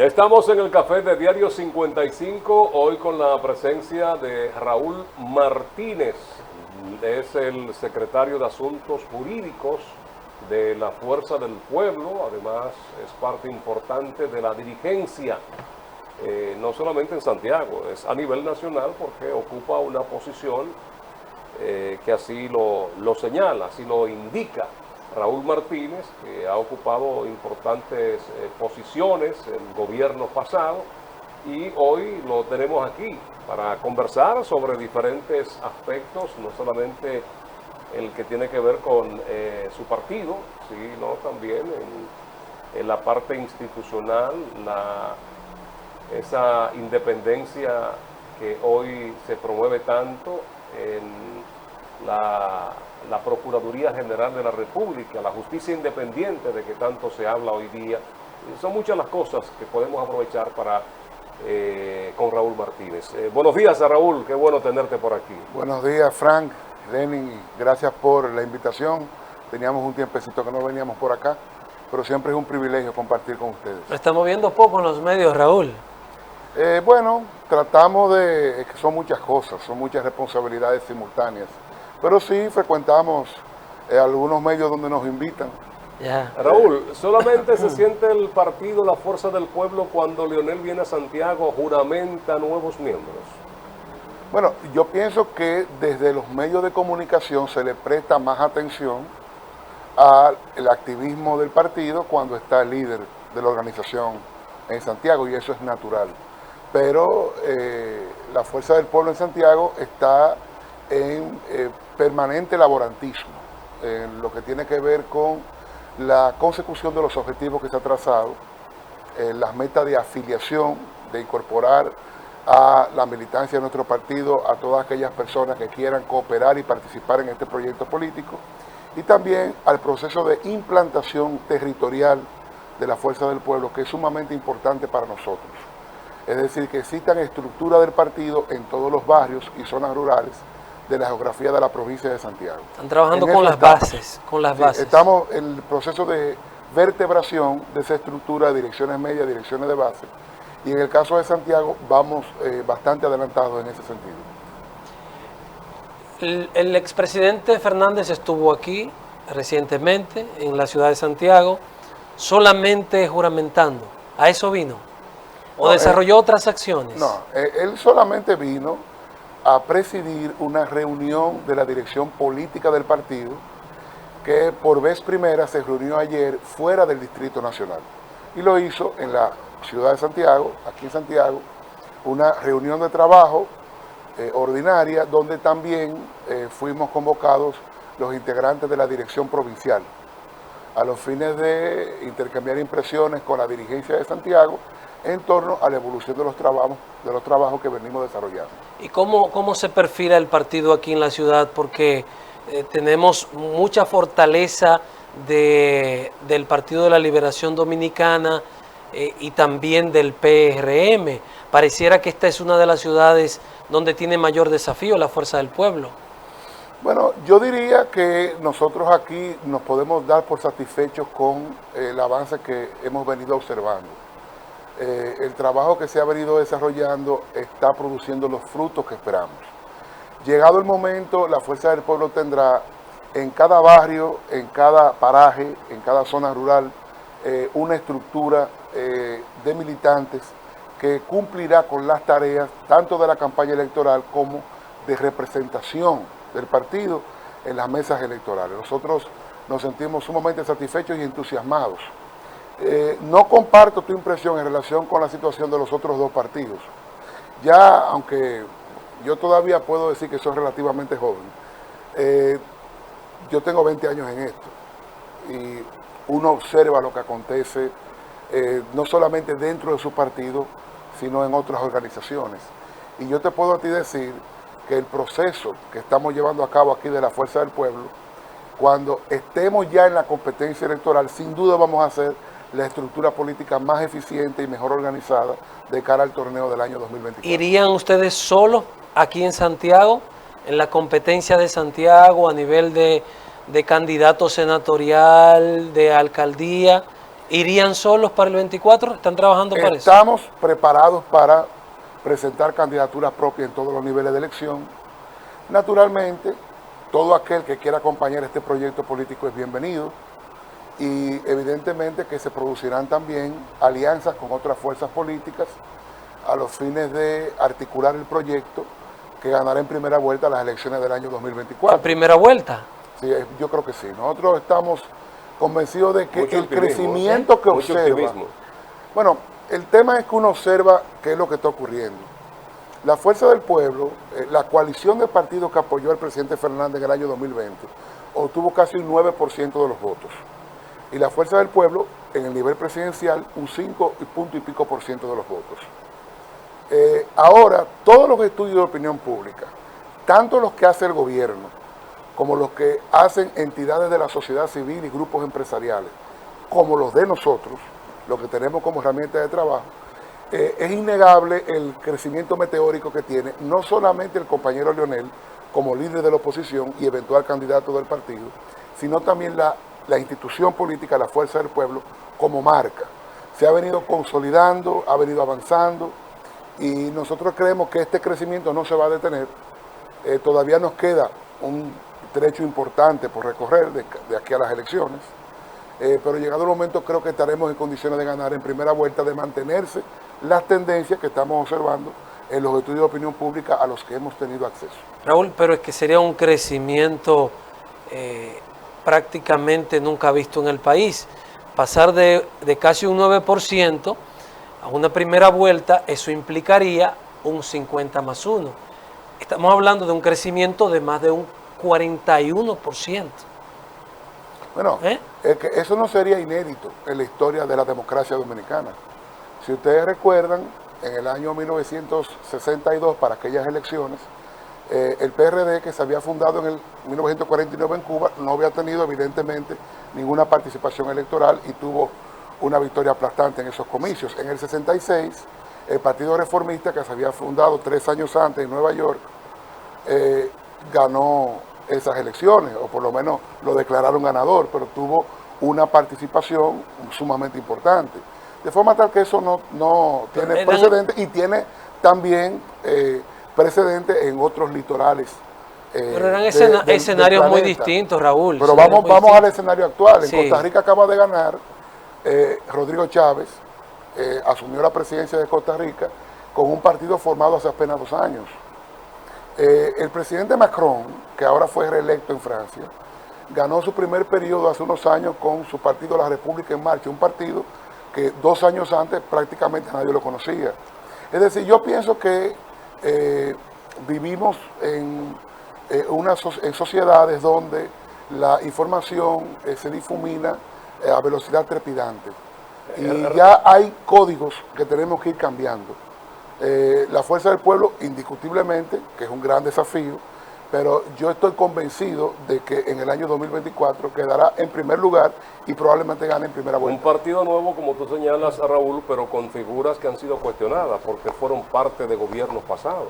Ya estamos en el café de Diario 55, hoy con la presencia de Raúl Martínez, es el secretario de Asuntos Jurídicos de la Fuerza del Pueblo, además es parte importante de la dirigencia, no solamente en Santiago, es a nivel nacional porque ocupa una posición que así lo señala, así lo indica. Raúl Martínez, que ha ocupado importantes posiciones en gobiernos pasados y hoy lo tenemos aquí para conversar sobre diferentes aspectos, no solamente el que tiene que ver con su partido, sino también en la parte institucional, esa independencia que hoy se promueve tanto en la Procuraduría General de la República, la justicia independiente de que tanto se habla hoy día. Son muchas las cosas que podemos aprovechar con Raúl Martínez. Buenos días a Raúl, qué bueno tenerte por aquí. Buenos días, Frank, Lenin, gracias por la invitación. Teníamos un tiempecito que no veníamos por acá, pero siempre es un privilegio compartir con ustedes. Lo estamos viendo poco en los medios, Raúl. Bueno, tratamos de... Es que son muchas cosas, son muchas responsabilidades simultáneas. Pero sí frecuentamos algunos medios donde nos invitan. Ya. Raúl, ¿solamente se siente el partido La Fuerza del Pueblo cuando Leonel viene a Santiago, juramenta nuevos miembros? Bueno, yo pienso que desde los medios de comunicación se le presta más atención al activismo del partido cuando está el líder de la organización en Santiago, y eso es natural. Pero La Fuerza del Pueblo en Santiago está en permanente laborantismo, en lo que tiene que ver con la consecución de los objetivos que se ha trazado, las metas de afiliación, de incorporar a la militancia de nuestro partido a todas aquellas personas que quieran cooperar y participar en este proyecto político, y también al proceso de implantación territorial de la Fuerza del Pueblo, que es sumamente importante para nosotros. Es decir, que existan estructuras del partido en todos los barrios y zonas rurales de la geografía de la provincia de Santiago. Están trabajando con las bases, Estamos en el proceso de vertebración de esa estructura de direcciones medias, direcciones de base, y en el caso de Santiago vamos bastante adelantados en ese sentido. El expresidente Fernández estuvo aquí recientemente en la ciudad de Santiago, solamente juramentando. ¿A eso vino? ¿O desarrolló otras acciones? No, él solamente vino a presidir una reunión de la dirección política del partido que por vez primera se reunió ayer fuera del Distrito Nacional. Y lo hizo en la ciudad de Santiago, aquí en Santiago, una reunión de trabajo ordinaria donde también fuimos convocados los integrantes de la dirección provincial a los fines de intercambiar impresiones con la dirigencia de Santiago en torno a la evolución de los trabajos que venimos desarrollando. ¿Y cómo se perfila el partido aquí en la ciudad? Porque tenemos mucha fortaleza del Partido de la Liberación Dominicana y también del PRM. Pareciera que esta es una de las ciudades donde tiene mayor desafío la Fuerza del Pueblo. Bueno, yo diría que nosotros aquí nos podemos dar por satisfechos con el avance que hemos venido observando. El trabajo que se ha venido desarrollando está produciendo los frutos que esperamos. Llegado el momento, la Fuerza del Pueblo tendrá en cada barrio, en cada paraje, en cada zona rural, una estructura de militantes que cumplirá con las tareas tanto de la campaña electoral como de representación del partido en las mesas electorales. Nosotros nos sentimos sumamente satisfechos y entusiasmados. No comparto tu impresión en relación con la situación de los otros dos partidos. Ya, aunque yo todavía puedo decir que soy relativamente joven, yo tengo 20 años en esto y uno observa lo que acontece no solamente dentro de su partido, sino en otras organizaciones. Y yo te puedo a ti decir que el proceso que estamos llevando a cabo aquí de la Fuerza del Pueblo, cuando estemos ya en la competencia electoral, sin duda vamos a hacer la estructura política más eficiente y mejor organizada de cara al torneo del año 2024. ¿Irían ustedes solos aquí en Santiago, en la competencia de Santiago a nivel de candidato senatorial, de alcaldía? ¿Irían solos para el 24? ¿Están trabajando para eso? Estamos preparados para presentar candidaturas propias en todos los niveles de elección. Naturalmente, todo aquel que quiera acompañar este proyecto político es bienvenido y evidentemente que se producirán también alianzas con otras fuerzas políticas a los fines de articular el proyecto que ganará en primera vuelta las elecciones del año 2024. ¿En primera vuelta? Sí, yo creo que sí. Nosotros estamos convencidos de que Mucho el optimismo, crecimiento que mucho observa... optimismo. Bueno, el tema es que uno observa qué es lo que está ocurriendo. La Fuerza del Pueblo, la coalición de partidos que apoyó al presidente Fernández en el año 2020, obtuvo casi un 9% de los votos. Y la Fuerza del Pueblo, en el nivel presidencial, un 5 punto y pico por ciento de los votos. Ahora, todos los estudios de opinión pública, tanto los que hace el gobierno, como los que hacen entidades de la sociedad civil y grupos empresariales, como los de nosotros, lo que tenemos como herramienta de trabajo, es innegable el crecimiento meteórico que tiene no solamente el compañero Leonel como líder de la oposición y eventual candidato del partido, sino también la institución política, la Fuerza del Pueblo, como marca. Se ha venido consolidando, ha venido avanzando y nosotros creemos que este crecimiento no se va a detener. Todavía nos queda un trecho importante por recorrer de aquí a las elecciones. Pero llegado el momento creo que estaremos en condiciones de ganar en primera vuelta, de mantenerse las tendencias que estamos observando en los estudios de opinión pública a los que hemos tenido acceso. Raúl, pero es que sería un crecimiento prácticamente nunca visto en el país. Pasar de casi un 9% a una primera vuelta, eso implicaría un 50+1. Estamos hablando de un crecimiento de más de un 41%. Bueno, es que eso no sería inédito en la historia de la democracia dominicana. Si ustedes recuerdan, en el año 1962, para aquellas elecciones, el PRD, que se había fundado en el 1949 en Cuba, no había tenido evidentemente ninguna participación electoral y tuvo una victoria aplastante en esos comicios. En el 66, el Partido Reformista, que se había fundado 3 años antes en Nueva York, ganó esas elecciones, o por lo menos lo declararon ganador, pero tuvo una participación sumamente importante. De forma tal que eso no tiene precedente y tiene también precedente en otros litorales. Pero eran escenarios muy distintos, Raúl. Pero vamos al escenario actual. En Costa Rica acaba de ganar Rodrigo Chávez, asumió la presidencia de Costa Rica con un partido formado hace apenas 2 años. El presidente Macron, que ahora fue reelecto en Francia, ganó su primer periodo hace unos años con su partido La República en Marcha, un partido que 2 años antes prácticamente nadie lo conocía. Es decir, yo pienso que vivimos en sociedades donde la información se difumina a velocidad trepidante y ya hay códigos que tenemos que ir cambiando. La Fuerza del Pueblo, indiscutiblemente, que es un gran desafío, pero yo estoy convencido de que en el año 2024 quedará en primer lugar y probablemente gane en primera vuelta. Un partido nuevo, como tú señalas, Raúl, pero con figuras que han sido cuestionadas porque fueron parte de gobiernos pasados.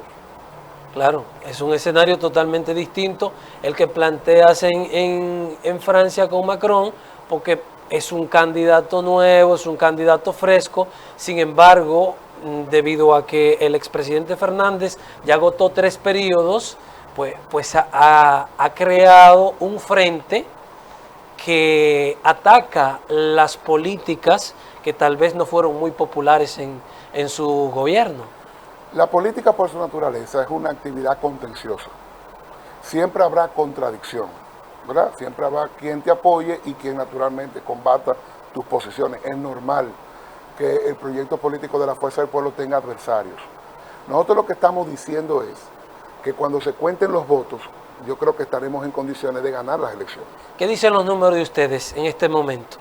Claro, es un escenario totalmente distinto el que planteas en Francia con Macron, porque es un candidato nuevo, es un candidato fresco. Sin embargo, debido a que el expresidente Fernández ya agotó 3 periodos, pues ha creado un frente que ataca las políticas que tal vez no fueron muy populares en su gobierno. La política por su naturaleza es una actividad contenciosa. Siempre habrá contradicción, ¿verdad? Siempre habrá quien te apoye y quien naturalmente combata tus posiciones. Es normal que el proyecto político de la Fuerza del Pueblo tenga adversarios. Nosotros lo que estamos diciendo es que cuando se cuenten los votos, yo creo que estaremos en condiciones de ganar las elecciones. ¿Qué dicen los números de ustedes en este momento?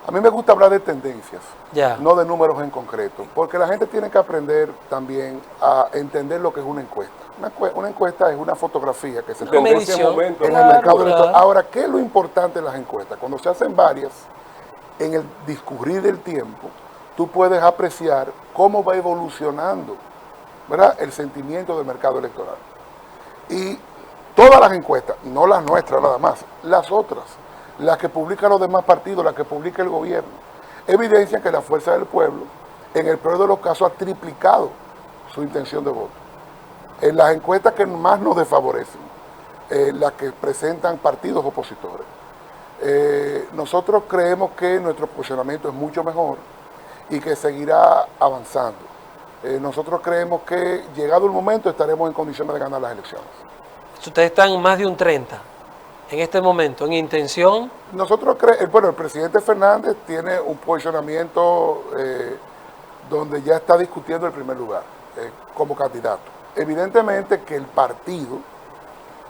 A mí me gusta hablar de tendencias, Ya. no de números en concreto, porque la gente tiene que aprender también a entender lo que es una encuesta. Una encuesta es una fotografía que se Una toma medición. en el Claro, mercado electoral. claro. Ahora, ¿qué es lo importante en las encuestas? Cuando se hacen varias, en el discurrir del tiempo, tú puedes apreciar cómo va evolucionando, ¿verdad?, el sentimiento del mercado electoral. Y todas las encuestas, no las nuestras nada más, las otras, las que publican los demás partidos, las que publica el gobierno, evidencian que la Fuerza del Pueblo, en el peor de los casos, ha triplicado su intención de voto. En las encuestas que más nos desfavorecen, las que presentan partidos opositores, nosotros creemos que nuestro posicionamiento es mucho mejor y que seguirá avanzando. Nosotros creemos que llegado el momento estaremos en condiciones de ganar las elecciones. Ustedes están en más de un 30 en este momento, en intención. Nosotros creemos, bueno, el presidente Fernández tiene un posicionamiento donde ya está discutiendo el primer lugar como candidato. Evidentemente que el partido,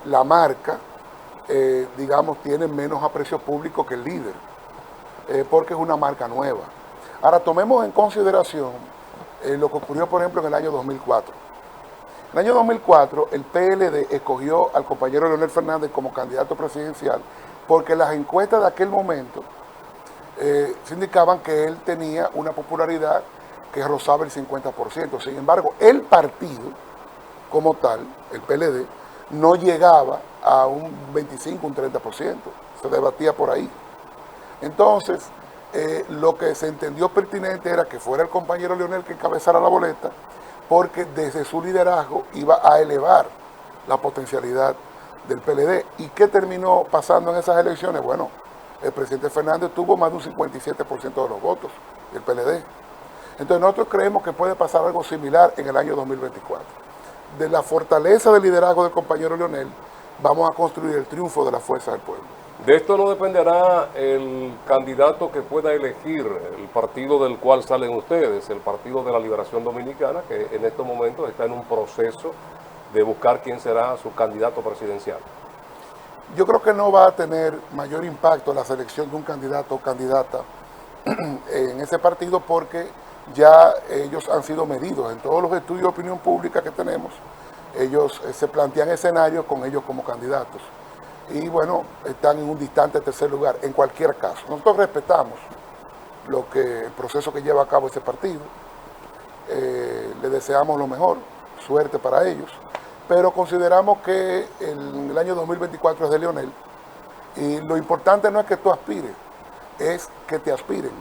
la marca, digamos, tiene menos aprecio público que el líder, porque es una marca nueva. Ahora, tomemos en consideración lo que ocurrió, por ejemplo, en el año 2004. En el año 2004, el PLD escogió al compañero Leonel Fernández como candidato presidencial porque las encuestas de aquel momento se indicaban que él tenía una popularidad que rozaba el 50%. Sin embargo, el partido como tal, el PLD, no llegaba a un 25, un 30%. Se debatía por ahí. Entonces, lo que se entendió pertinente era que fuera el compañero Leonel que encabezara la boleta, porque desde su liderazgo iba a elevar la potencialidad del PLD. ¿Y qué terminó pasando en esas elecciones? Bueno, el presidente Fernández tuvo más de un 57% de los votos del PLD. Entonces nosotros creemos que puede pasar algo similar en el año 2024. De la fortaleza del liderazgo del compañero Leonel, vamos a construir el triunfo de la Fuerza del Pueblo. De esto no dependerá el candidato que pueda elegir el partido del cual salen ustedes, el Partido de la Liberación Dominicana, que en estos momentos está en un proceso de buscar quién será su candidato presidencial. Yo creo que no va a tener mayor impacto la selección de un candidato o candidata en ese partido porque ya ellos han sido medidos. En todos los estudios de opinión pública que tenemos, ellos se plantean escenarios con ellos como candidatos. Y bueno, están en un distante tercer lugar, en cualquier caso. Nosotros respetamos el proceso que lleva a cabo ese partido, le deseamos lo mejor, suerte para ellos, pero consideramos que el año 2024 es de Leonel, y lo importante no es que tú aspires, es que te aspiren.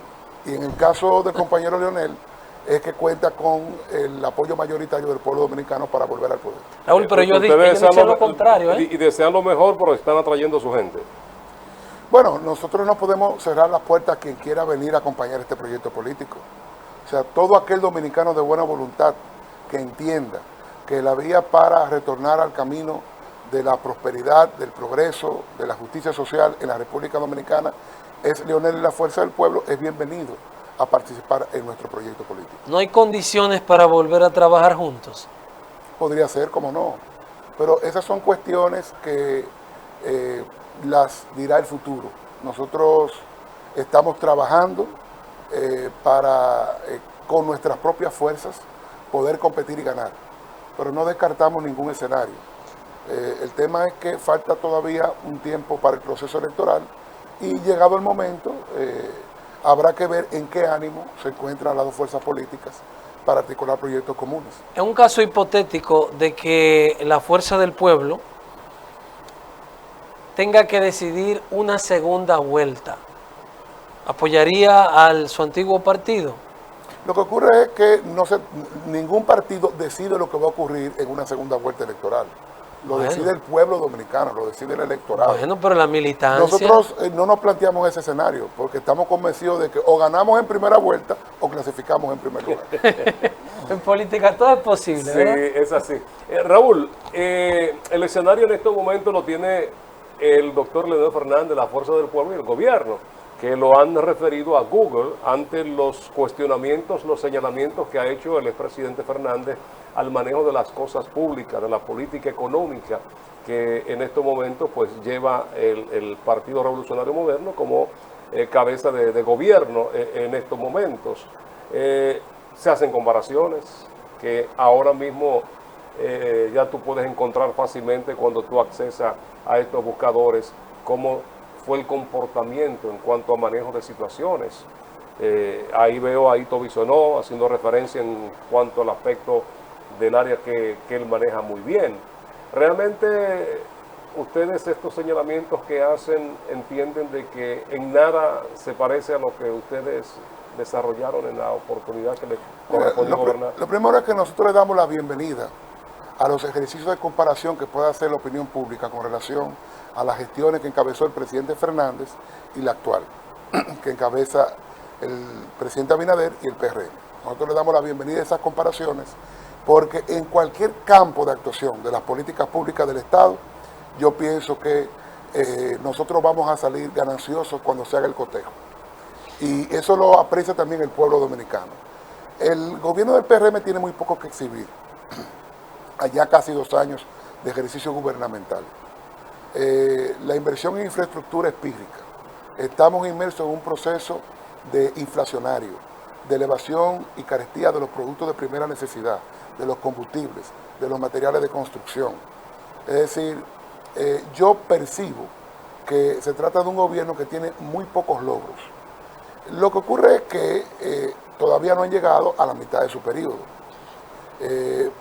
Y en el caso del compañero Leonel, es que cuenta con el apoyo mayoritario del pueblo dominicano para volver al poder. Raúl, pero ellos dicen lo contrario, ¿eh? Y desean lo mejor, pero están atrayendo a su gente. Bueno, nosotros no podemos cerrar las puertas a quien quiera venir a acompañar este proyecto político. O sea, todo aquel dominicano de buena voluntad que entienda que la vía para retornar al camino de la prosperidad, del progreso, de la justicia social en la República Dominicana es Leonel y la Fuerza del Pueblo, es bienvenido a participar en nuestro proyecto político. ¿No hay condiciones para volver a trabajar juntos? Podría ser, como no. Pero esas son cuestiones que las dirá el futuro. Nosotros estamos trabajando para, con nuestras propias fuerzas, poder competir y ganar. Pero no descartamos ningún escenario. El tema es que falta todavía un tiempo para el proceso electoral y llegado el momento, habrá que ver en qué ánimo se encuentran las dos fuerzas políticas para articular proyectos comunes. En un caso hipotético de que la Fuerza del Pueblo tenga que decidir una segunda vuelta, ¿apoyaría a su antiguo partido? Lo que ocurre es que ningún partido decide lo que va a ocurrir en una segunda vuelta electoral. Lo decide el pueblo dominicano, lo decide el electorado. Bueno, pero la militancia... Nosotros no nos planteamos ese escenario, porque estamos convencidos de que o ganamos en primera vuelta o clasificamos en primer lugar. En política todo es posible, Sí, ¿verdad? es así. Raúl, el escenario en estos momentos lo tiene el doctor Leonel Fernández, la Fuerza del Pueblo y el gobierno, que lo han referido a Google ante los cuestionamientos, los señalamientos que ha hecho el expresidente Fernández al manejo de las cosas públicas, de la política económica que en estos momentos pues lleva el Partido Revolucionario Moderno como cabeza de gobierno en estos momentos. Se hacen comparaciones que ahora mismo ya tú puedes encontrar fácilmente cuando tú accesas a estos buscadores cómo fue el comportamiento en cuanto a manejo de situaciones. Ahí veo a Ito Bisonó haciendo referencia en cuanto al aspecto del área que él maneja muy bien. Realmente ustedes estos señalamientos que hacen entienden de que en nada se parece a lo que ustedes desarrollaron en la oportunidad que les correspondió gobernar? Lo primero es que nosotros le damos la bienvenida a los ejercicios de comparación que pueda hacer la opinión pública con relación a las gestiones que encabezó el presidente Fernández y la actual, que encabeza el presidente Abinader y el PRM. Nosotros le damos la bienvenida a esas comparaciones porque en cualquier campo de actuación de las políticas públicas del Estado, yo pienso que nosotros vamos a salir gananciosos cuando se haga el cotejo. Y eso lo aprecia también el pueblo dominicano. El gobierno del PRM tiene muy poco que exhibir. Allá casi 2 años de ejercicio gubernamental. La inversión en infraestructura es pírrica. Estamos inmersos en un proceso de inflacionario, de elevación y carestía de los productos de primera necesidad, de los combustibles, de los materiales de construcción. Es decir, yo percibo que se trata de un gobierno que tiene muy pocos logros. Lo que ocurre es que todavía no han llegado a la mitad de su periodo,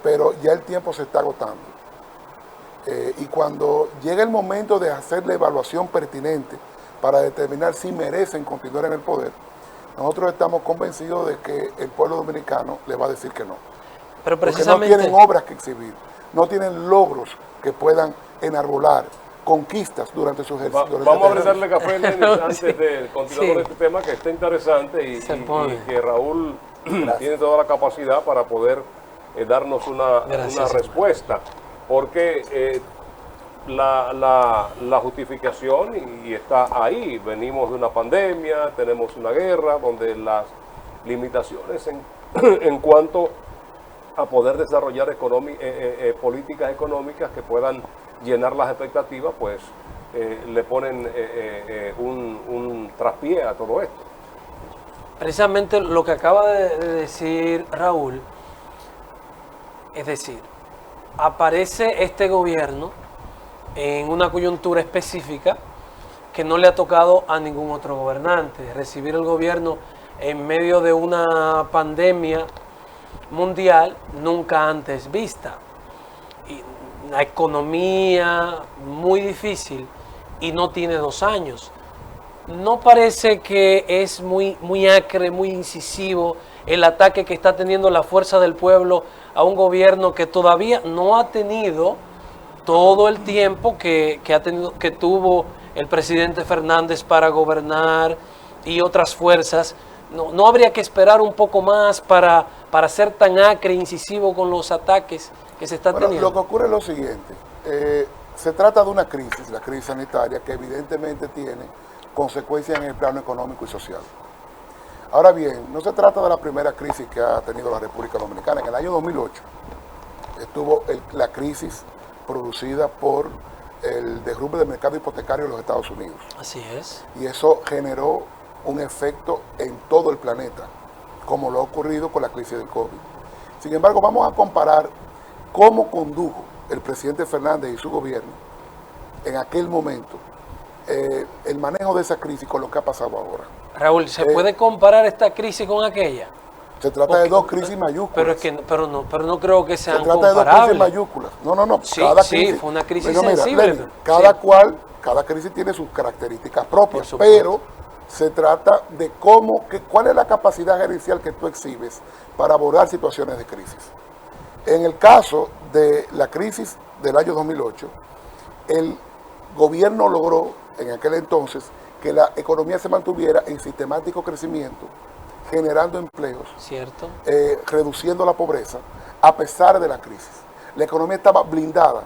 pero ya el tiempo se está agotando. Y cuando llega el momento de hacer la evaluación pertinente para determinar si merecen continuar en el poder, nosotros estamos convencidos de que el pueblo dominicano le va a decir que no. Pero porque no tienen obras que exhibir, no tienen logros que puedan enarbolar, conquistas durante su ejercicio. Vamos a brindarle café, Lenin, antes de continuar con este tema que está interesante y que Raúl tiene toda la capacidad para poder darnos una respuesta. Porque la justificación, y está ahí, venimos de una pandemia, tenemos una guerra, donde las limitaciones en cuanto a poder desarrollar políticas económicas que puedan llenar las expectativas, pues le ponen un traspié a todo esto. Precisamente lo que acaba de decir Raúl, es decir, aparece este gobierno en una coyuntura específica que no le ha tocado a ningún otro gobernante. Recibir el gobierno en medio de una pandemia mundial nunca antes vista. Y la economía muy difícil y no tiene 2 años. ¿No parece que es muy acre, muy incisivo el ataque que está teniendo la fuerza del pueblo a un gobierno que todavía no ha tenido todo el tiempo que tuvo el presidente Fernández para gobernar y otras fuerzas? ¿No habría que esperar un poco más para ser tan acre e incisivo con los ataques que se están teniendo? Lo que ocurre es lo siguiente. Se trata de una crisis, la crisis sanitaria, que evidentemente tiene consecuencias en el plano económico y social. Ahora bien, no se trata de la primera crisis que ha tenido la República Dominicana. En el año 2008 estuvo la crisis producida por el derrumbe del mercado hipotecario en los Estados Unidos. Así es. Y eso generó un efecto en todo el planeta, como lo ha ocurrido con la crisis del COVID. Sin embargo, vamos a comparar cómo condujo el presidente Fernández y su gobierno en aquel momento el manejo de esa crisis con lo que ha pasado ahora. Raúl, ¿se puede comparar esta crisis con aquella? Se trata de 2 crisis mayúsculas. Pero no creo que sean comparables. Se trata de 2 crisis mayúsculas. No. Sí, cada crisis, fue una crisis mira, sensible. Lenin, cada crisis tiene sus características propias, pero se trata de cuál es la capacidad gerencial que tú exhibes para abordar situaciones de crisis. En el caso de la crisis del año 2008, el gobierno logró en aquel entonces que la economía se mantuviera en sistemático crecimiento, generando empleos, cierto, reduciendo la pobreza, a pesar de la crisis. La economía estaba blindada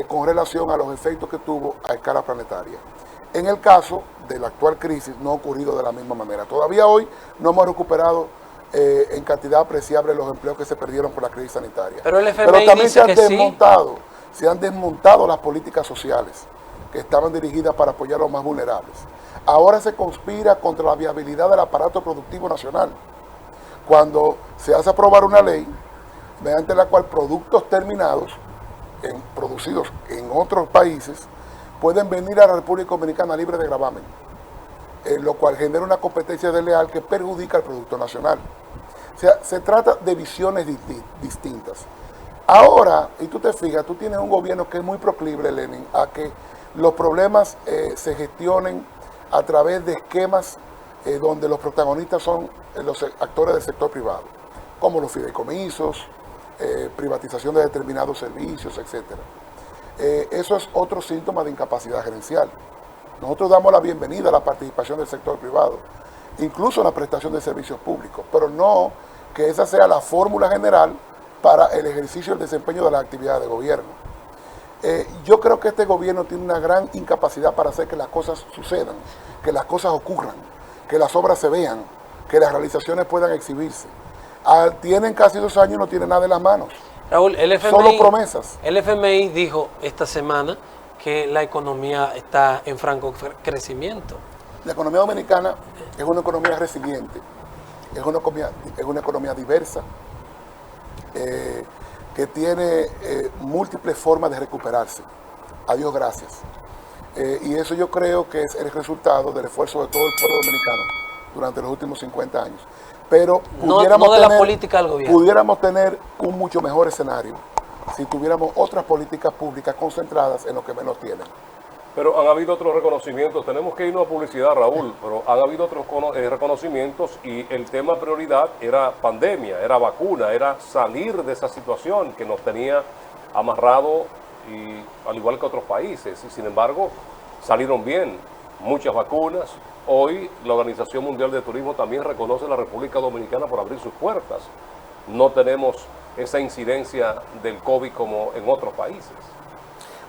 con relación a los efectos que tuvo a escala planetaria. En el caso de la actual crisis no ha ocurrido de la misma manera. Todavía hoy no hemos recuperado en cantidad apreciable los empleos que se perdieron por la crisis sanitaria. Pero el FMI también dice se han desmontado las políticas sociales que estaban dirigidas para apoyar a los más vulnerables. Ahora se conspira contra la viabilidad del aparato productivo nacional, cuando se hace aprobar una ley mediante la cual productos terminados, producidos en otros países, pueden venir a la República Dominicana libre de gravamen, lo cual genera una competencia desleal que perjudica al producto nacional. O sea, se trata de visiones distintas. Ahora, y tú te fijas, tú tienes un gobierno que es muy proclive, Lenin, a que los problemas se gestionen a través de esquemas donde los protagonistas son los actores del sector privado, como los fideicomisos, privatización de determinados servicios, etc. Eso es otro síntoma de incapacidad gerencial. Nosotros damos la bienvenida a la participación del sector privado, incluso en la prestación de servicios públicos, pero no que esa sea la fórmula general para el ejercicio y el desempeño de las actividades de gobierno. Yo creo que este gobierno tiene una gran incapacidad para hacer que las cosas sucedan, que las cosas ocurran, que las obras se vean, que las realizaciones puedan exhibirse. Tienen casi 2 años y no tienen nada en las manos. Raúl, el FMI, solo promesas. El FMI dijo esta semana que la economía está en franco crecimiento. La economía dominicana es una economía resiliente, es una economía diversa, que tiene múltiples formas de recuperarse. A Dios gracias. Y eso yo creo que es el resultado del esfuerzo de todo el pueblo dominicano durante los últimos 50 años. Pero pudiéramos tener un mucho mejor escenario si tuviéramos otras políticas públicas concentradas en lo que menos tienen. Pero han habido otros reconocimientos, tenemos que irnos a publicidad, Raúl, pero han habido otros reconocimientos y el tema prioridad era pandemia, era vacuna, era salir de esa situación que nos tenía amarrado, y al igual que otros países, y sin embargo salieron bien, muchas vacunas. Hoy la Organización Mundial de Turismo también reconoce a la República Dominicana por abrir sus puertas. No tenemos esa incidencia del COVID como en otros países.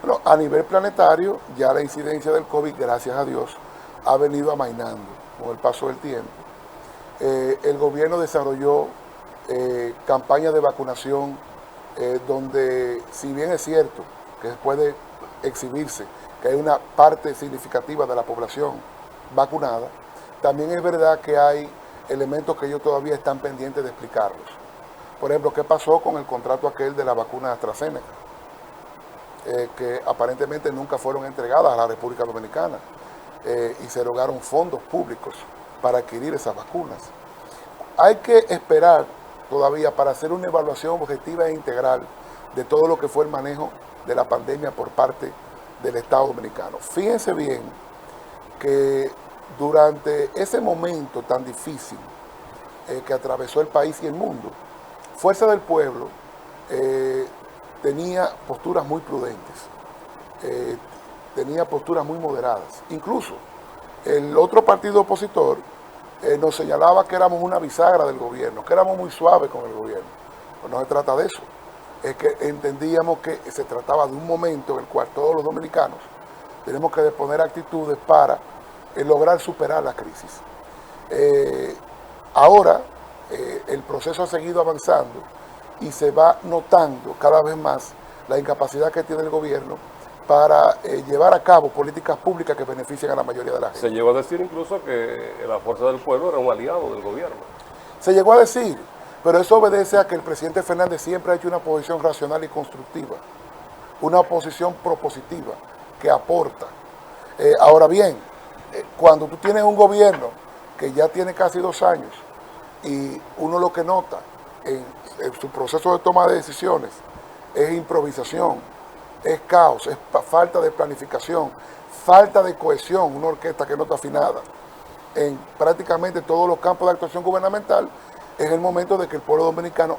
Bueno, a nivel planetario, ya la incidencia del COVID, gracias a Dios, ha venido amainando con el paso del tiempo. El gobierno desarrolló campañas de vacunación donde, si bien es cierto que puede exhibirse que hay una parte significativa de la población vacunada, también es verdad que hay elementos que ellos todavía están pendientes de explicarlos. Por ejemplo, ¿qué pasó con el contrato aquel de la vacuna AstraZeneca? Que aparentemente nunca fueron entregadas a la República Dominicana y se erogaron fondos públicos para adquirir esas vacunas. Hay que esperar todavía para hacer una evaluación objetiva e integral de todo lo que fue el manejo de la pandemia por parte del Estado Dominicano. Fíjense bien que durante ese momento tan difícil que atravesó el país y el mundo, Fuerza del Pueblo tenía posturas muy prudentes, tenía posturas muy moderadas. Incluso el otro partido opositor nos señalaba que éramos una bisagra del gobierno, que éramos muy suaves con el gobierno. Pues no se trata de eso, es que entendíamos que se trataba de un momento en el cual todos los dominicanos tenemos que disponer actitudes para lograr superar la crisis. Ahora el proceso ha seguido avanzando y se va notando cada vez más la incapacidad que tiene el gobierno para llevar a cabo políticas públicas que beneficien a la mayoría de la gente. Se llegó a decir incluso que la Fuerza del Pueblo era un aliado del gobierno. Se llegó a decir, pero eso obedece a que el presidente Fernández siempre ha hecho una posición racional y constructiva, una oposición propositiva que aporta. Ahora bien, cuando tú tienes un gobierno que ya tiene casi 2 años y uno lo que nota en su proceso de toma de decisiones es improvisación, es caos, es falta de planificación, falta de cohesión, una orquesta que no está afinada en prácticamente todos los campos de actuación gubernamental, es el momento de que el pueblo dominicano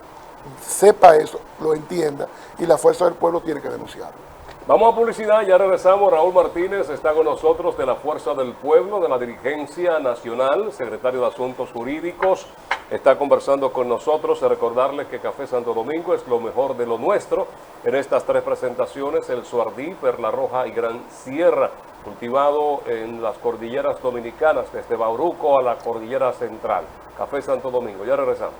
sepa eso, lo entienda y la Fuerza del Pueblo tiene que denunciarlo. Vamos a publicidad, ya regresamos. Raúl Martínez está con nosotros de la Fuerza del Pueblo, de la Dirigencia Nacional, secretario de Asuntos Jurídicos. Está conversando con nosotros. Recordarles que Café Santo Domingo es lo mejor de lo nuestro. En estas 3 presentaciones, el Suardí, Perla Roja y Gran Sierra, cultivado en las cordilleras dominicanas, desde Bauruco a la cordillera central. Café Santo Domingo, ya regresamos.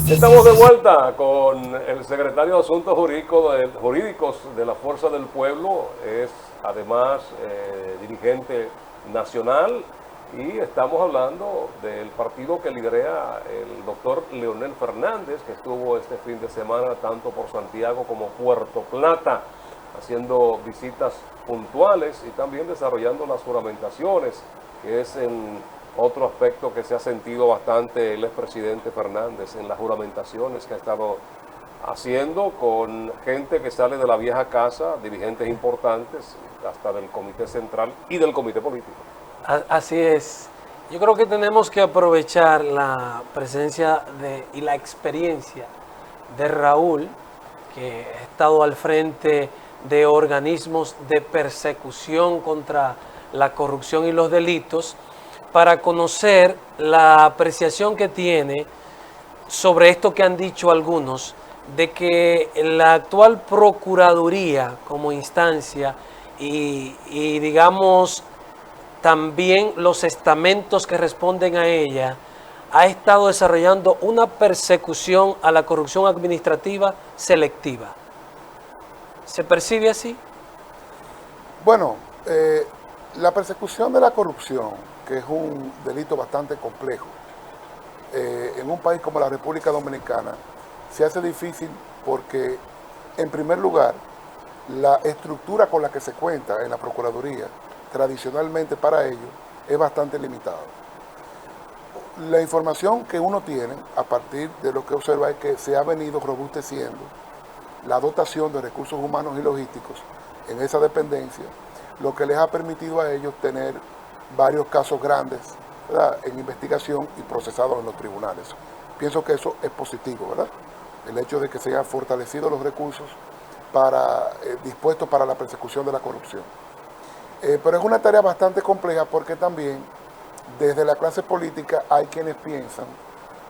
Estamos de vuelta con el secretario de Asuntos Jurídicos de la Fuerza del Pueblo, es además dirigente nacional, y estamos hablando del partido que lidera el doctor Leonel Fernández, que estuvo este fin de semana tanto por Santiago como Puerto Plata, haciendo visitas puntuales y también desarrollando las juramentaciones, que es en otro aspecto que se ha sentido bastante el expresidente Fernández en las juramentaciones que ha estado haciendo con gente que sale de la vieja casa, dirigentes importantes, hasta del Comité Central y del Comité Político. Así es. Yo creo que tenemos que aprovechar la presencia y la experiencia de Raúl, que ha estado al frente de organismos de persecución contra la corrupción y los delitos, para conocer la apreciación que tiene sobre esto que han dicho algunos, de que la actual Procuraduría como instancia y digamos también los estamentos que responden a ella, ha estado desarrollando una persecución a la corrupción administrativa selectiva. ¿Se percibe así? Bueno, la persecución de la corrupción, que es un delito bastante complejo, en un país como la República Dominicana, se hace difícil porque, en primer lugar, la estructura con la que se cuenta en la Procuraduría, tradicionalmente para ello, es bastante limitada. La información que uno tiene, a partir de lo que observa, es que se ha venido robusteciendo la dotación de recursos humanos y logísticos en esa dependencia, lo que les ha permitido a ellos tener varios casos grandes, ¿verdad?, en investigación y procesados en los tribunales. Pienso que eso es positivo, ¿verdad? El hecho de que se hayan fortalecido los recursos dispuestos para la persecución de la corrupción. Pero es una tarea bastante compleja porque también desde la clase política hay quienes piensan,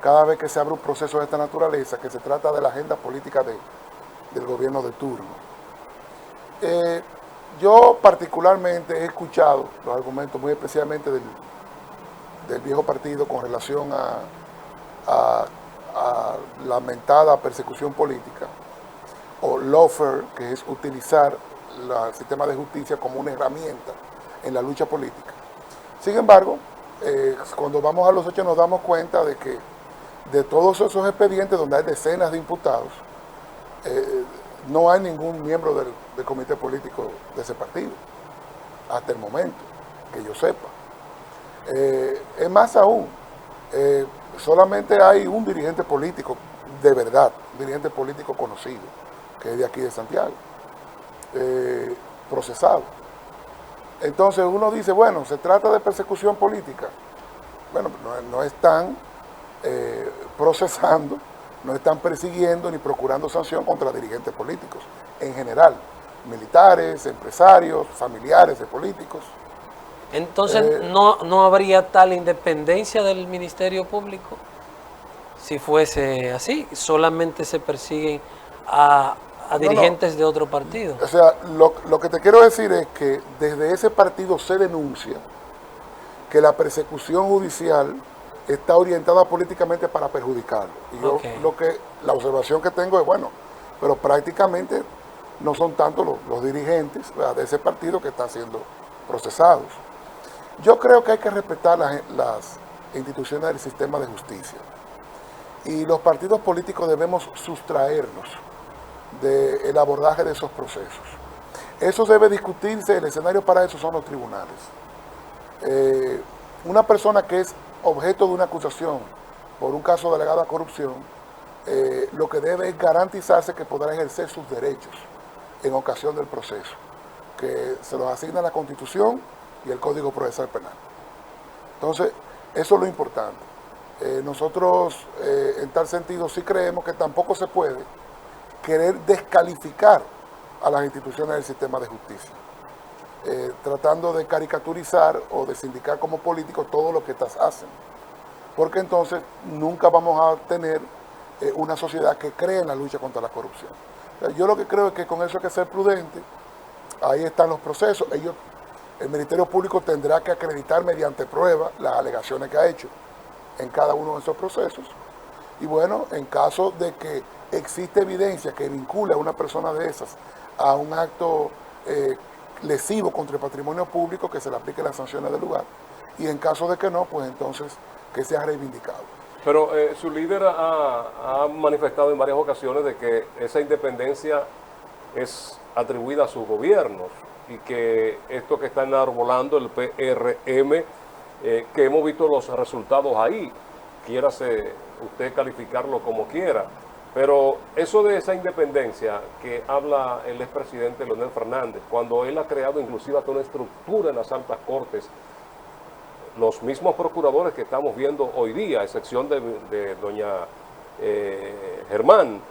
cada vez que se abre un proceso de esta naturaleza, que se trata de la agenda política del gobierno de turno. Yo particularmente he escuchado los argumentos muy especialmente del viejo partido con relación a la mentada persecución política, o lawfare, que es utilizar el sistema de justicia como una herramienta en la lucha política. Sin embargo, cuando vamos a los hechos nos damos cuenta de que de todos esos expedientes donde hay decenas de imputados, no hay ningún miembro del comité político de ese partido, hasta el momento, que yo sepa. Es más aún, solamente hay un dirigente político de verdad, un dirigente político conocido, que es de aquí de Santiago, procesado. Entonces uno dice, bueno, se trata de persecución política. Bueno, no están procesando, no están persiguiendo ni procurando sanción contra dirigentes políticos, en general, militares, empresarios, familiares de políticos. Entonces, ¿no habría tal independencia del Ministerio Público? Si fuese así, solamente se persiguen a dirigentes de otro partido. O sea, lo que te quiero decir es que desde ese partido se denuncia que la persecución judicial está orientada políticamente para perjudicarlo. Y yo la observación que tengo es, bueno, pero prácticamente no son tanto los dirigentes, ¿verdad?, de ese partido que están siendo procesados. Yo creo que hay que respetar las instituciones del sistema de justicia. Y los partidos políticos debemos sustraernos del abordaje de esos procesos. Eso debe discutirse, el escenario para eso son los tribunales. Una persona que es objeto de una acusación por un caso de alegada corrupción, lo que debe es garantizarse que podrá ejercer sus derechos en ocasión del proceso, que se los asigna la Constitución y el Código Procesal Penal. Entonces, eso es lo importante. Nosotros, en tal sentido, sí creemos que tampoco se puede querer descalificar a las instituciones del sistema de justicia, tratando de caricaturizar o de sindicar como políticos todo lo que estas hacen, porque entonces nunca vamos a tener una sociedad que cree en la lucha contra la corrupción. Yo lo que creo es que con eso hay que ser prudente. Ahí están los procesos. El Ministerio Público tendrá que acreditar mediante prueba las alegaciones que ha hecho en cada uno de esos procesos. Y bueno, en caso de que existe evidencia que vincule a una persona de esas a un acto lesivo contra el patrimonio público, que se le aplique las sanciones del lugar. Y en caso de que no, pues entonces que sea reivindicado. Pero su líder ha manifestado en varias ocasiones de que esa independencia es atribuida a sus gobiernos y que esto que está enarbolando el PRM, que hemos visto los resultados ahí, quiérase usted calificarlo como quiera, pero eso de esa independencia que habla el expresidente Leonel Fernández, cuando él ha creado inclusive hasta una estructura en las altas cortes, los mismos procuradores que estamos viendo hoy día, a excepción de doña Germán,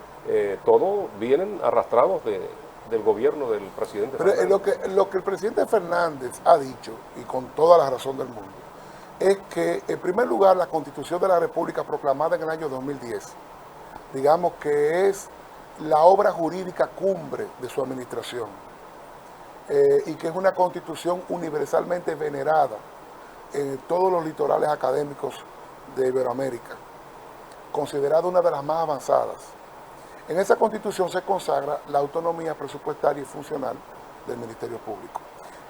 todos vienen arrastrados del gobierno del presidente Pero Fernández. lo que el presidente Fernández ha dicho, y con toda la razón del mundo, es que en primer lugar la Constitución de la República proclamada en el año 2010, digamos que es la obra jurídica cumbre de su administración, y que es una Constitución universalmente venerada en todos los litorales académicos de Iberoamérica, considerada una de las más avanzadas. En esa Constitución se consagra la autonomía presupuestaria y funcional del Ministerio Público.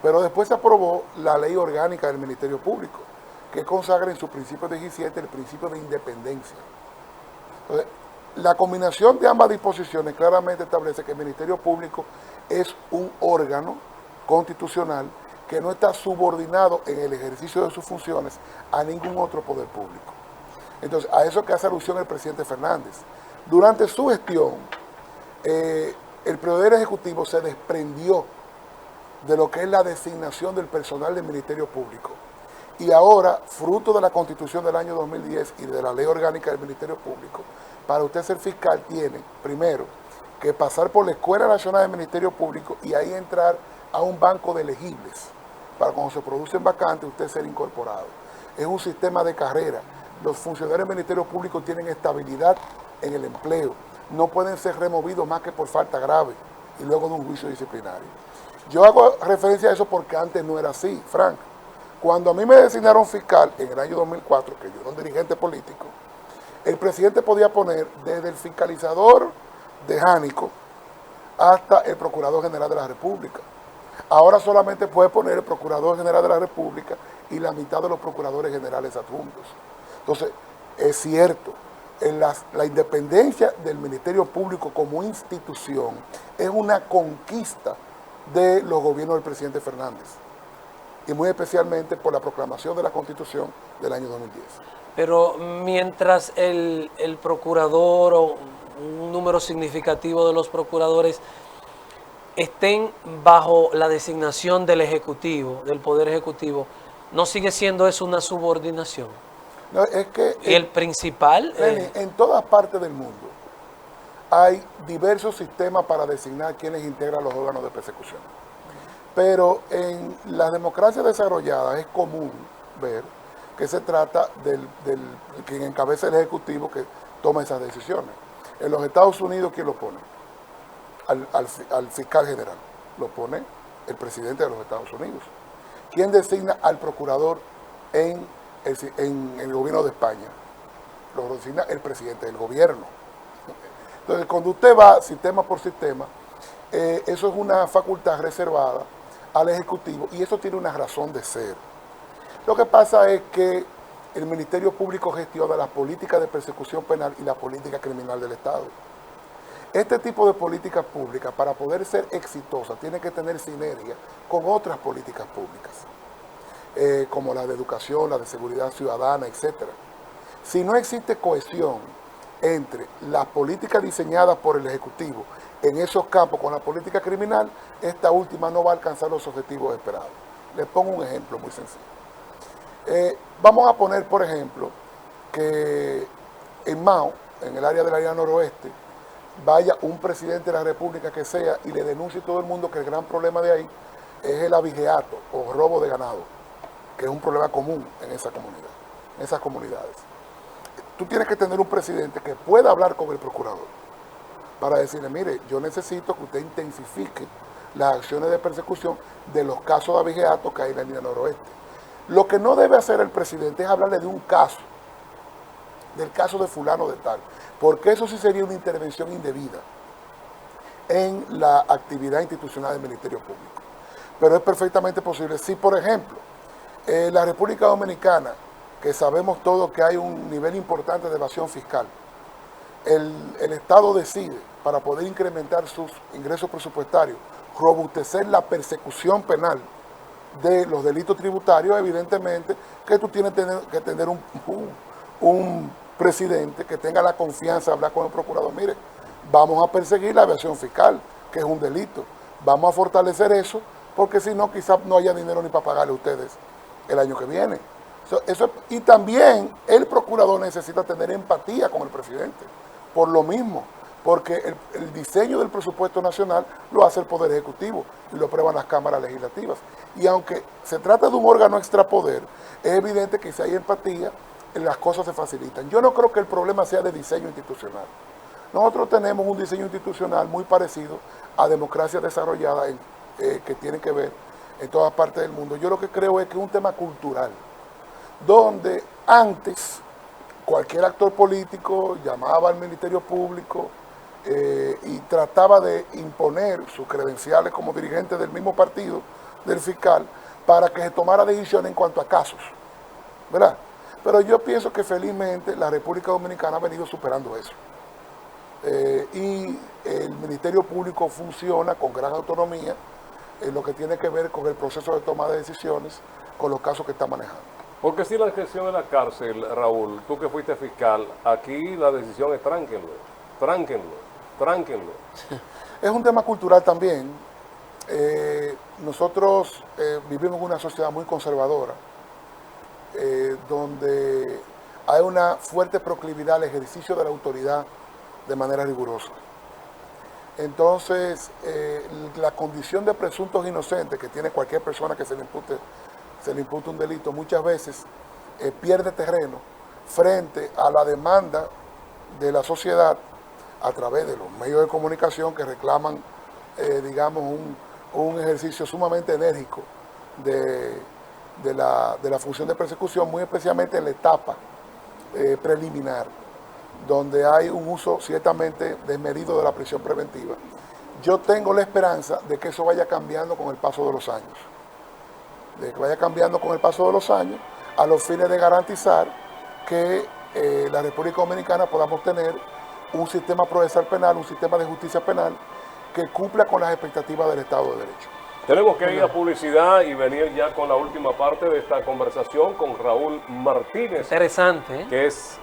Pero después se aprobó la Ley Orgánica del Ministerio Público, que consagra en su principio 17 el principio de independencia. Entonces, la combinación de ambas disposiciones claramente establece que el Ministerio Público es un órgano constitucional que no está subordinado en el ejercicio de sus funciones a ningún otro poder público. Entonces, a eso que hace alusión el presidente Fernández. Durante su gestión, el Poder Ejecutivo se desprendió de lo que es la designación del personal del Ministerio Público. Y ahora, fruto de la Constitución del año 2010 y de la Ley Orgánica del Ministerio Público, para usted ser fiscal tiene, primero, que pasar por la Escuela Nacional del Ministerio Público y ahí entrar a un banco de elegibles, para cuando se producen vacantes usted ser incorporado. Es un sistema de carrera. Los funcionarios del Ministerio Público tienen estabilidad en el empleo. No pueden ser removidos más que por falta grave y luego de un juicio disciplinario. Yo hago referencia a eso porque antes no era así, Frank. Cuando a mí me designaron fiscal en el año 2004, que yo era un dirigente político, el presidente podía poner desde el fiscalizador de Jánico hasta el Procurador General de la República. Ahora solamente puede poner el Procurador General de la República y la mitad de los Procuradores Generales adjuntos. Entonces, es cierto, la independencia del Ministerio Público como institución es una conquista de los gobiernos del presidente Fernández, y muy especialmente por la proclamación de la Constitución del año 2010. Pero mientras el procurador o un número significativo de los procuradores estén bajo la designación del Ejecutivo, del Poder Ejecutivo, ¿no sigue siendo eso una subordinación? No, es que Y el principal... en todas partes del mundo hay diversos sistemas para designar quienes integran los órganos de persecución. Pero en las democracias desarrolladas es común ver que se trata del quien encabeza el Ejecutivo que toma esas decisiones. En los Estados Unidos, ¿quién lo pone? Al fiscal general. Lo pone el presidente de los Estados Unidos. ¿Quién designa al procurador en el gobierno de España? Lo designa el presidente del gobierno. Entonces, cuando usted va sistema por sistema, eso es una facultad reservada al Ejecutivo y eso tiene una razón de ser. Lo que pasa es que el Ministerio Público gestiona la política de persecución penal y la política criminal del Estado. Este tipo de políticas públicas, para poder ser exitosa, tiene que tener sinergia con otras políticas públicas, como la de educación, la de seguridad ciudadana, etc. Si no existe cohesión entre las políticas diseñadas por el Ejecutivo en esos campos con la política criminal, esta última no va a alcanzar los objetivos esperados. Les pongo un ejemplo muy sencillo. Vamos a poner, por ejemplo, que en Mao, en el área del área noroeste, vaya un presidente de la República que sea y le denuncie a todo el mundo que el gran problema de ahí es el abigeato o robo de ganado, que es un problema común en esa comunidad, en esas comunidades. Tú tienes que tener un presidente que pueda hablar con el procurador para decirle, mire, yo necesito que usted intensifique las acciones de persecución de los casos de abigeato que hay en la línea noroeste. Lo que no debe hacer el presidente es hablarle de un caso del caso de fulano de tal, porque eso sí sería una intervención indebida en la actividad institucional del Ministerio Público. Pero es perfectamente posible. Si, por ejemplo, la República Dominicana, que sabemos todos que hay un nivel importante de evasión fiscal, el Estado decide, para poder incrementar sus ingresos presupuestarios, robustecer la persecución penal de los delitos tributarios, evidentemente que tú tienes que tener un presidente que tenga la confianza de hablar con el procurador. Mire, vamos a perseguir la evasión fiscal, que es un delito. Vamos a fortalecer eso, porque si no, quizás no haya dinero ni para pagarle a ustedes el año que viene. Y también el procurador necesita tener empatía con el presidente, por lo mismo, porque el diseño del presupuesto nacional lo hace el Poder Ejecutivo y lo aprueban las cámaras legislativas. Y aunque se trata de un órgano extrapoder, es evidente que si hay empatía, las cosas se facilitan. Yo no creo que el problema sea de diseño institucional. Nosotros tenemos un diseño institucional muy parecido a democracia desarrollada que tiene que ver en todas partes del mundo. Yo lo que creo es que es un tema cultural, donde antes cualquier actor político llamaba al Ministerio Público y trataba de imponer sus credenciales como dirigente del mismo partido, del fiscal, para que se tomara decisiones en cuanto a casos, ¿verdad? Pero yo pienso que felizmente la República Dominicana ha venido superando eso. Y el Ministerio Público funciona con gran autonomía en lo que tiene que ver con el proceso de toma de decisiones, con los casos que está manejando. Porque si la gestión de la cárcel, Raúl, tú que fuiste fiscal, aquí la decisión es tránquenlo, tránquenlo, tránquenlo. Es un tema cultural también. Nosotros vivimos en una sociedad muy conservadora, donde hay una fuerte proclividad al ejercicio de la autoridad de manera rigurosa. Entonces, la condición de presuntos inocentes que tiene cualquier persona que se le impute un delito, muchas veces pierde terreno frente a la demanda de la sociedad a través de los medios de comunicación que reclaman, digamos, un ejercicio sumamente enérgico de la función de persecución, muy especialmente en la etapa preliminar, donde hay un uso ciertamente desmedido de la prisión preventiva. Yo tengo la esperanza de que eso vaya cambiando con el paso de los años. De que vaya cambiando con el paso de los años, a los fines de garantizar que la República Dominicana podamos tener un sistema procesal penal, un sistema de justicia penal que cumpla con las expectativas del Estado de Derecho. Tenemos que ir a publicidad y venir ya con la última parte de esta conversación con Raúl Martínez. Interesante, ¿eh? Que es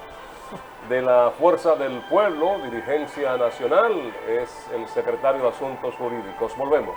de la Fuerza del Pueblo, Dirigencia Nacional, es el secretario de Asuntos Jurídicos. Volvemos.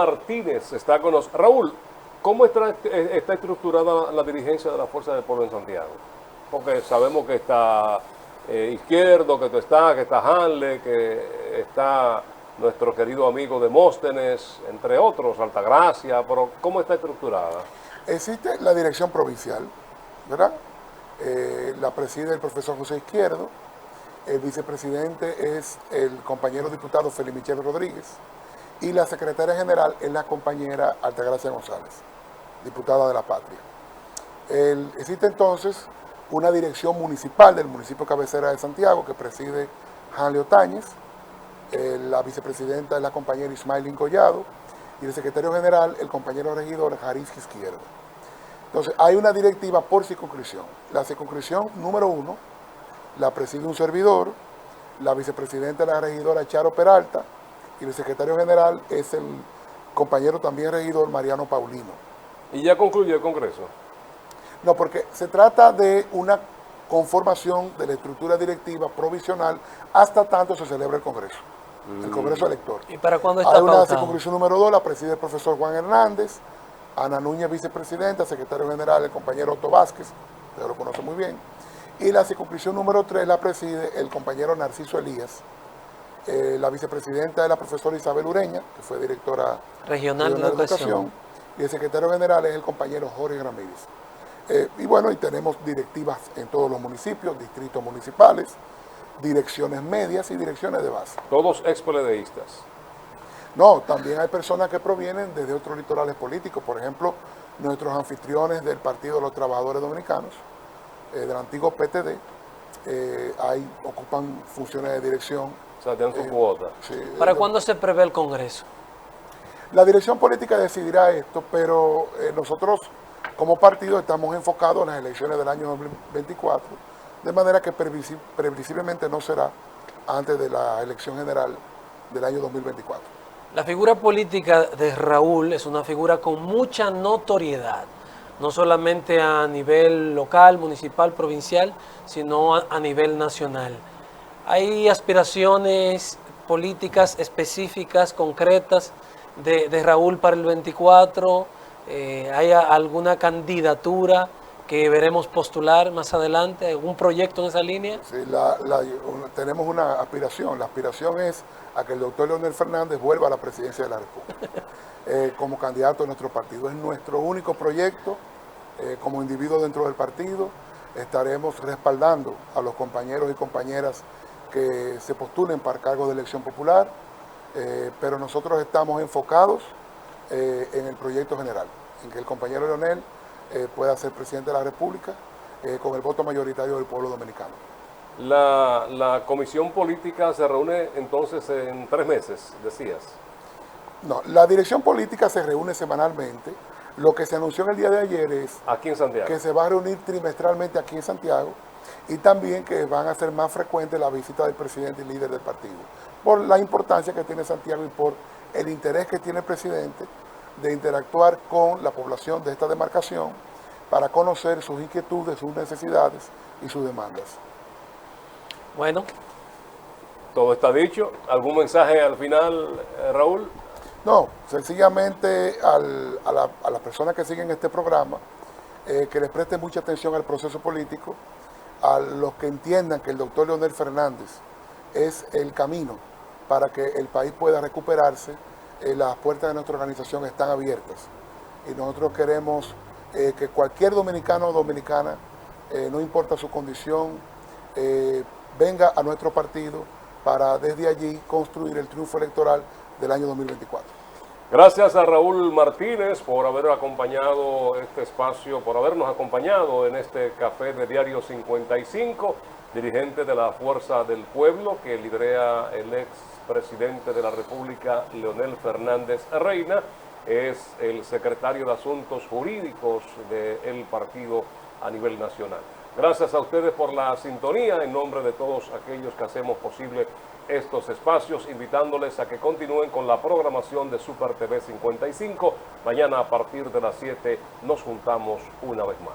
Martínez está con nosotros. Raúl, ¿cómo está estructurada la dirigencia de la Fuerza del Pueblo en Santiago? Porque sabemos que está Izquierdo, que está Hanle, que está nuestro querido amigo Demóstenes, entre otros, Altagracia, pero ¿cómo está estructurada? Existe la dirección provincial, ¿verdad? La preside el profesor José Izquierdo, el vicepresidente es el compañero diputado Félix Michel Rodríguez y la secretaria general es la compañera Altagracia González, diputada de la Patria. Existe entonces una dirección municipal del municipio cabecera de Santiago que preside Hanle Otañez, la vicepresidenta es la compañera Ismailín Collado y el secretario general, el compañero regidor Jariz Izquierdo. Entonces, hay una directiva por circunscripción. La circunscripción número 1 la preside un servidor, la vicepresidenta es la regidora Charo Peralta y el secretario general es el compañero también regidor Mariano Paulino. ¿Y ya concluyó el Congreso? No, porque se trata de una conformación de la estructura directiva provisional hasta tanto se celebre el Congreso, el Congreso elector. ¿Y para cuándo está Hay una pautado? circunscripción número 2, la preside el profesor Juan Hernández, Ana Núñez, vicepresidenta, secretario general, el compañero Otto Vázquez, usted lo conoce muy bien, y la circunscripción número 3 la preside el compañero Narciso Elías, la vicepresidenta es la profesora Isabel Ureña, que fue directora Regional de Educación. y el secretario general es el compañero Jorge Ramírez. Y bueno, y tenemos directivas en todos los municipios, distritos municipales, direcciones medias y direcciones de base. Todos ex-peledeístas. No, también hay personas que provienen desde otros litorales políticos, por ejemplo, nuestros anfitriones del Partido de los Trabajadores Dominicanos, del antiguo PTD, ocupan funciones de dirección. O sea, tienen su cuota. Sí, ¿Para cuándo se prevé el Congreso? La dirección política decidirá esto, pero nosotros como partido estamos enfocados en las elecciones del año 2024, de manera que previsiblemente no será antes de la elección general del año 2024. La figura política de Raúl es una figura con mucha notoriedad, no solamente a nivel local, municipal, provincial, sino a nivel nacional. Hay aspiraciones políticas específicas, concretas de Raúl para el 24. ¿Hay alguna candidatura que veremos postular más adelante? ¿Algún proyecto en esa línea? Sí, tenemos una aspiración. La aspiración es a que el doctor Leonel Fernández vuelva a la presidencia de la República como candidato de nuestro partido. Es nuestro único proyecto como individuo dentro del partido. Estaremos respaldando a los compañeros y compañeras que se postulen para cargos de elección popular, pero nosotros estamos enfocados en el proyecto general, en que el compañero Leonel pueda ser presidente de la República con el voto mayoritario del pueblo dominicano. La comisión política se reúne entonces en 3 meses, decías. No, la dirección política se reúne semanalmente. Lo que se anunció en el día de ayer es Aquí en Santiago. que se va a reunir trimestralmente aquí en Santiago y también que van a ser más frecuentes la visita del presidente y líder del partido, por la importancia que tiene Santiago y por el interés que tiene el presidente de interactuar con la población de esta demarcación para conocer sus inquietudes, sus necesidades y sus demandas. Bueno, Todo está dicho. ¿Algún mensaje al final, Raúl? No, sencillamente a las personas que siguen este programa, que les presten mucha atención al proceso político, a los que entiendan que el doctor Leonel Fernández es el camino para que el país pueda recuperarse. Las puertas de nuestra organización están abiertas y nosotros queremos que cualquier dominicano o dominicana, no importa su condición, venga a nuestro partido para desde allí construir el triunfo electoral del año 2024. Gracias a Raúl Martínez por haber acompañado este espacio, por habernos acompañado en este café de Diario 55, dirigente de la Fuerza del Pueblo que lidera el expresidente de la República, Leonel Fernández Reina, es el secretario de Asuntos Jurídicos del partido a nivel nacional. Gracias a ustedes por la sintonía, en nombre de todos aquellos que hacemos posible estos espacios, invitándoles a que continúen con la programación de Super TV 55. Mañana a partir de las 7 nos juntamos una vez más.